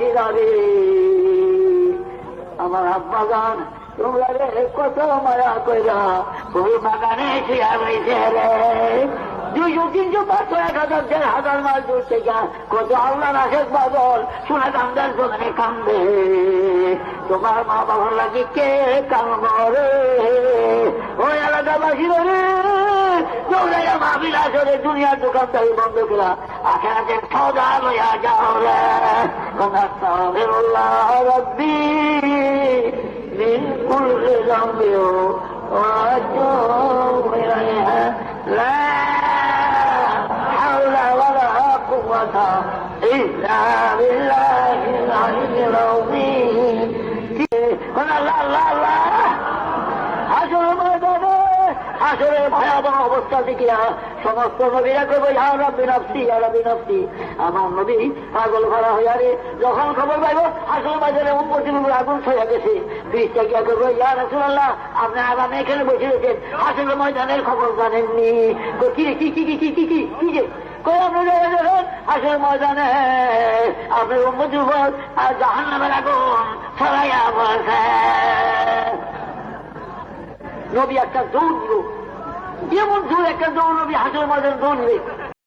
বেশি যাবে। আমার আব্বা গান তোমরা কত মায়া কইরা ফুল বাগানে শুয়া রয়েছে রে, 200-300-500 1,000-1,500 মাইল দূর থেকে কত আল্লাহ রাশেক বাদল শোনা কান্দার জন্য কান্দে। তোমার মা বাবার লাগে কে কান্দরে? ওই এলাকাবাসীর রে দৌড়াইয়া মাহফিল আসরে দুনিয়ার দোকানদারি বন্ধ করা আখেরাতের সওদা লইয়া যাও রে। আস্তাগফিরুল্লাহ রাব্বি মিন কুল্লি যামবি ওয়া আতুবু ইলাইহি লা হাওলা ওয়ালা কুওয়াতা ইল্লা বিল্লাহিল আলিয়্যিল আযীম। আল্লাহ আল্লাহ আল্লাহ হাসরের ময়দানে হাসরের ভয়াবহ অবস্থা দেখিয়া সমস্ত নবীরা কইব ইয়া রাব্বি নাফসি ইয়া রাব্বি নাফসি। আমার নবী পাগল ভরা হইয়া রে যখন খবর পাইব হাসরের ময়দানে উম্মতের উপর আগুন ছড়া গেছে, ফিরিস্তা গিয়া কইব ইয়া রাসূলুল্লাহ আপনি আরামে এখানে বসে রয়েছেন, হাসরের ময়দানের খবর জানেননি? কি রে কি কি কি কি কি কি কি যে কই আপনি দেখেন হাসরের ময়দানে আপনার উম্মতের উপর আর জাহান্নামের আগুন ছড়াইয়া বলছে। নবী একটা দৌড় দিল, যেমন দূর একটা দৌড় নবী হাসরের ময়দানে দৌড় দিবে